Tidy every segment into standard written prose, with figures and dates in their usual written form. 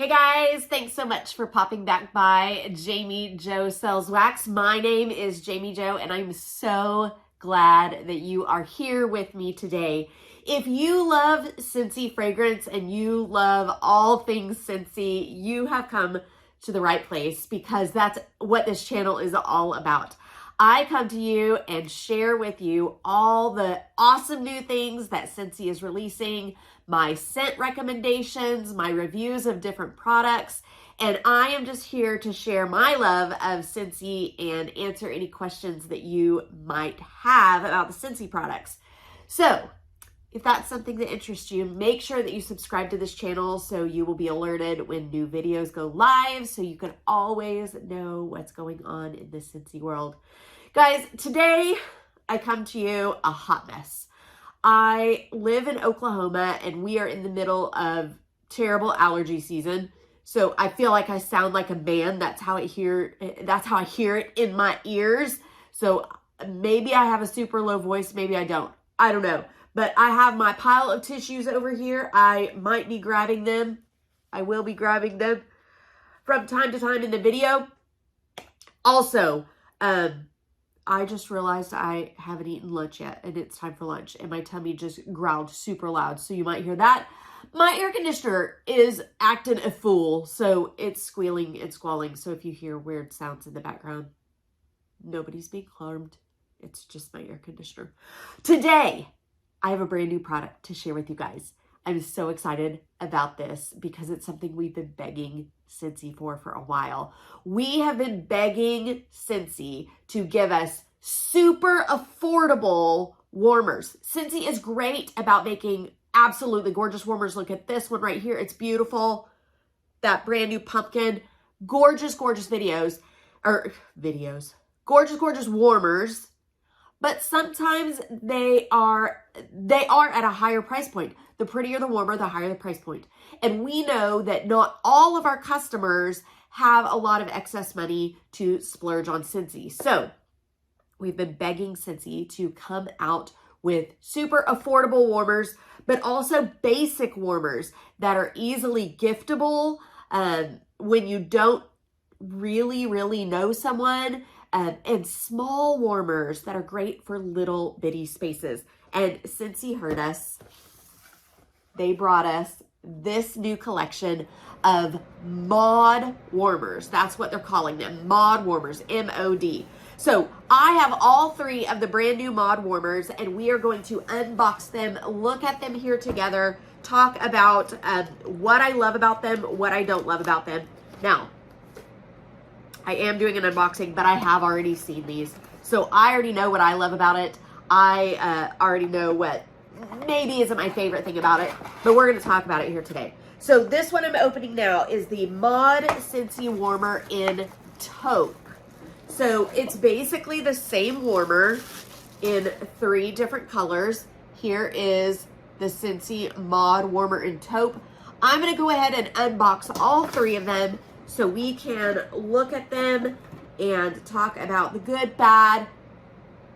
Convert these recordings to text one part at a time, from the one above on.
Hey guys, thanks so much for popping back by Jami Jo Sells Wax. My name is Jami Jo and I'm so glad that you are here with me today. If you love Scentsy fragrance and you love all things Scentsy, you have come to the right place because that's what this channel is all about. I come to you and share with you all the awesome new things that Scentsy is releasing, my scent recommendations, my reviews of different products, and I am just here to share my love of Scentsy and answer any questions that you might have about the Scentsy products. So, if that's something that interests you, make sure that you subscribe to this channel so you will be alerted when new videos go live so you can always know what's going on in the Scentsy world. Guys, today I come to you a hot mess. I live in Oklahoma and we are in the middle of terrible allergy season. So I feel like I sound like a man. That's how I hear it in my ears. So maybe I have a super low voice, maybe I don't. I don't know. But I have my pile of tissues over here. I might be grabbing them. I will be grabbing them from time to time in the video. Also, I just realized I haven't eaten lunch yet and it's time for lunch and my tummy just growled super loud. So you might hear that. My air conditioner is acting a fool. So it's squealing and squalling. So if you hear weird sounds in the background, nobody's being harmed. It's just my air conditioner. Today, I have a brand new product to share with you guys. I'm so excited about this because it's something we've been begging Scentsy for a while. We have been begging Scentsy to give us super affordable warmers. Scentsy is great about making absolutely gorgeous warmers. Look at this one right here. It's beautiful. That brand new pumpkin. Gorgeous, gorgeous gorgeous, gorgeous warmers. But sometimes they are at a higher price point. The prettier the warmer, the higher the price point. And we know that not all of our customers have a lot of excess money to splurge on Scentsy. So we've been begging Scentsy to come out with super affordable warmers, but also basic warmers that are easily giftable when you don't really know someone. And small warmers that are great for little bitty spaces. And Scentsy heard us. They brought us this new collection of mod warmers. That's what they're calling them, mod warmers, M-O-D. So I have all three of the brand new mod warmers and we are going to unbox them, look at them here together, talk about what I love about them, what I don't love about them. Now, I am doing an unboxing, but I have already seen these. So I already know what I love about it. I already know what maybe isn't my favorite thing about it, but we're going to talk about it here today. So this one I'm opening now is the Mod Scentsy Warmer in Taupe. So it's basically the same warmer in 3 different colors. Here is the Scentsy Mod Warmer in Taupe. I'm going to go ahead and unbox all 3 of them so we can look at them and talk about the good, bad,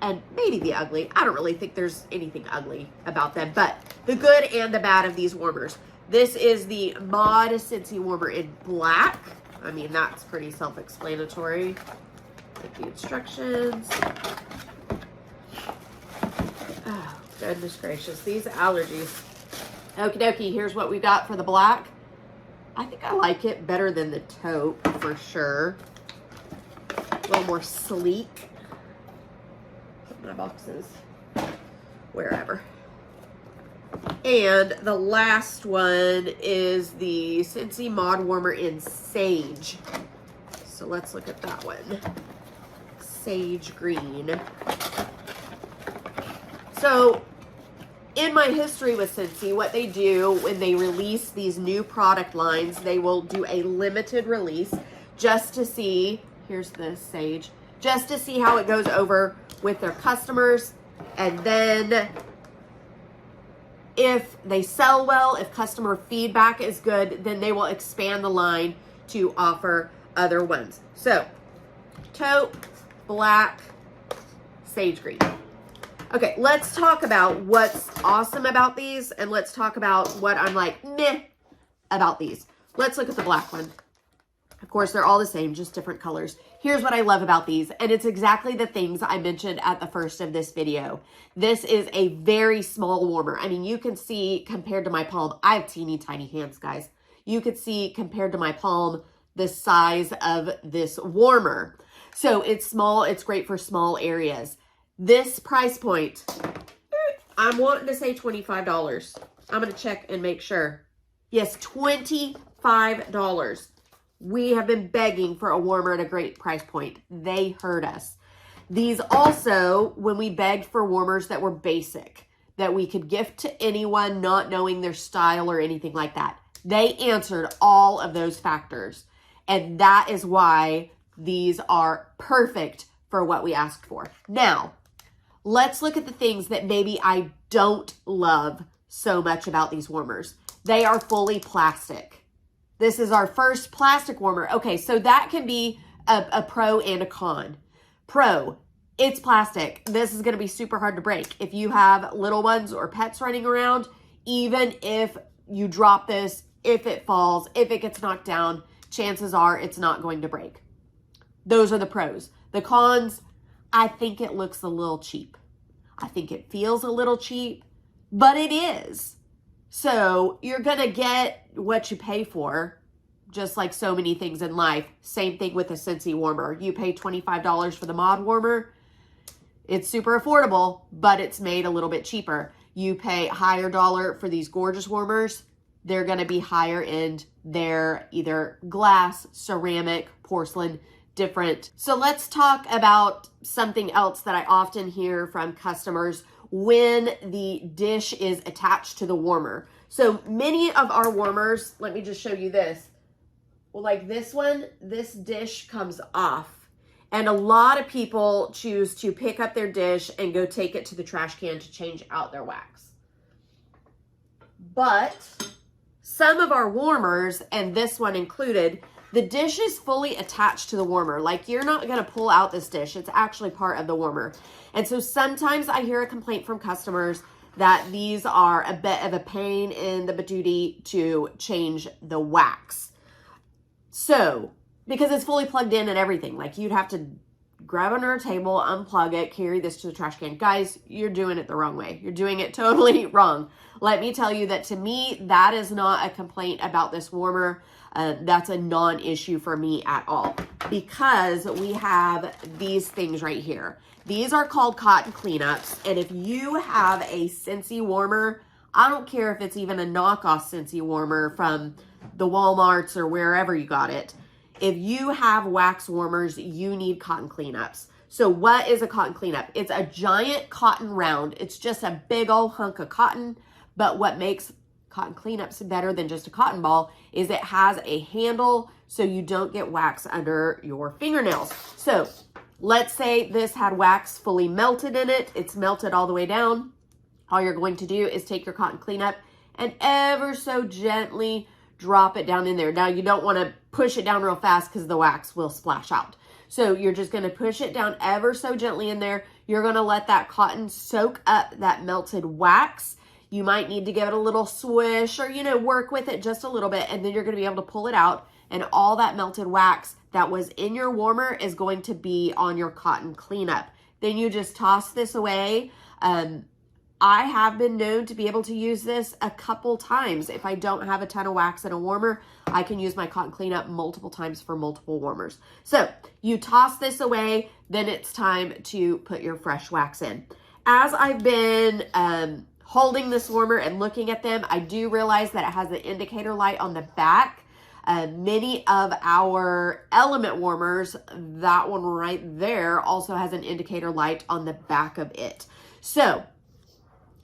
and maybe the ugly. I don't really think there's anything ugly about them, but the good and the bad of these warmers. This is the Mod Scentsy Warmer in black. I mean, that's pretty self-explanatory. Take the instructions. Oh, goodness gracious. These allergies. Okie dokie, here's what we got for the black. I think I like it better than the taupe for sure. A little more sleek. Put my boxes wherever. And the last one is the Scentsy Mod Warmer in Sage. So let's look at that one. Sage green. So in my history with Scentsy, what they do when they release these new product lines, they will do a limited release just to see, here's the Sage, just to see how it goes over with their customers. And then if they sell well, if customer feedback is good, then they will expand the line to offer other ones. So, taupe, black, sage green. Okay, let's talk about what's awesome about these, and let's talk about what I'm like, meh, about these. let's look at the black one. Of course, they're all the same, just different colors. Here's what I love about these, and it's exactly the things I mentioned at the first of this video. This is a very small warmer. I mean, you can see compared to my palm, I have teeny tiny hands, guys. You could see compared to my palm, the size of this warmer. So it's small, it's great for small areas. This price point, I'm wanting to say $25. I'm gonna check and make sure. Yes, $25. We have been begging for a warmer at a great price point. They heard us. These also, when we begged for warmers that were basic, that we could gift to anyone not knowing their style or anything like that, they answered all of those factors. And that is why these are perfect for what we asked for. Now, let's look at the things that maybe I don't love so much about these warmers. They are fully plastic. This is our first plastic warmer. Okay, so that can be a pro and a con. Pro, it's plastic. This is gonna be super hard to break. If you have little ones or pets running around, even if you drop this, if it falls, if it gets knocked down, chances are it's not going to break. Those are the pros. The cons, I think it looks a little cheap. I think it feels a little cheap, but it is. So you're gonna get what you pay for, just like so many things in life. Same thing with a Scentsy warmer. You pay $25 for the mod warmer. It's super affordable, but it's made a little bit cheaper. You pay higher dollar for these gorgeous warmers. They're gonna be higher end. They're either glass, ceramic, porcelain, different. So let's talk about something else that I often hear from customers when the dish is attached to the warmer. So many of our warmers, let me just show you this. Well, like this one, this dish comes off. And a lot of people choose to pick up their dish and go take it to the trash can to change out their wax. But some of our warmers, and this one included, the dish is fully attached to the warmer. Like you're not gonna pull out this dish. It's actually part of the warmer. And so sometimes I hear a complaint from customers that these are a bit of a pain in the patootie to change the wax. So, because it's fully plugged in and everything, like you'd have to grab under a table, unplug it, carry this to the trash can. Guys, you're doing it the wrong way. You're doing it totally wrong. Let me tell you that to me, that is not a complaint about this warmer. That's a non-issue for me at all because we have these things right here. These are called cotton cleanups. And if you have a Scentsy warmer, I don't care if it's even a knockoff Scentsy warmer from the Walmarts or wherever you got it. If you have wax warmers, you need cotton cleanups. So what is a cotton cleanup? It's a giant cotton round. It's just a big old hunk of cotton. But what makes cotton cleanups better than just a cotton ball is it has a handle so you don't get wax under your fingernails. So let's say this had wax fully melted in it. It's melted all the way down. All you're going to do is take your cotton cleanup and ever so gently drop it down in there. Now you don't want to push it down real fast because the wax will splash out. So you're just going to push it down ever so gently in there. You're going to let that cotton soak up that melted wax. You might need to give it a little swish or, work with it just a little bit. And then you're going to be able to pull it out. And all that melted wax that was in your warmer is going to be on your cotton cleanup. Then you just toss this away. I have been known to be able to use this a couple times. If I don't have a ton of wax in a warmer, I can use my cotton cleanup multiple times for multiple warmers. So you toss this away, then it's time to put your fresh wax in. As I've been holding this warmer and looking at them, I do realize that it has an indicator light on the back. Many of our element warmers, that one right there, also has an indicator light on the back of it. So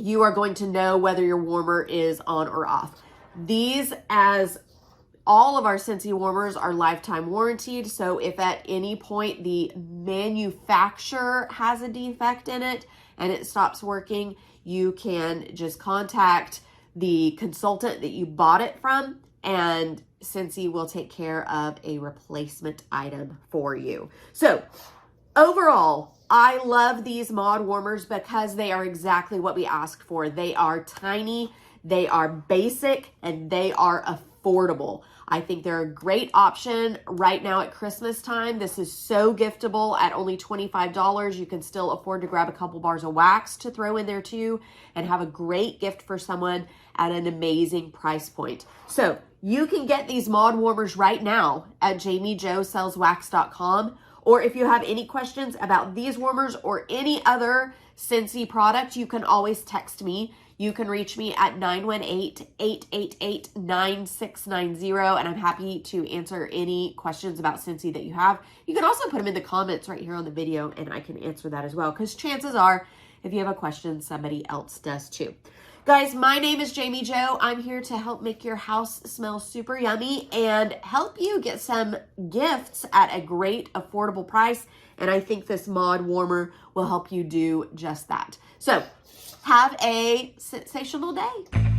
you are going to know whether your warmer is on or off. These, as all of our Scentsy warmers, are lifetime warranted. So if at any point the manufacturer has a defect in it and it stops working, you can just contact the consultant that you bought it from and Scentsy will take care of a replacement item for you. So overall, I love these mod warmers because they are exactly what we asked for. They are tiny. They are basic and they are affordable. I think they're a great option right now at Christmas time. This is so giftable at only $25. You can still afford to grab a couple bars of wax to throw in there too and have a great gift for someone at an amazing price point. So you can get these mod warmers right now at JamiJoSellsWax.com. Or if you have any questions about these warmers or any other Scentsy product, you can always text me. You can reach me at 918-888-9690, and I'm happy to answer any questions about Scentsy that you have. You can also put them in the comments right here on the video, and I can answer that as well, because chances are, if you have a question, somebody else does too. Guys, my name is Jami Jo. I'm here to help make your house smell super yummy and help you get some gifts at a great affordable price. And I think this mod warmer will help you do just that. So have a sensational day.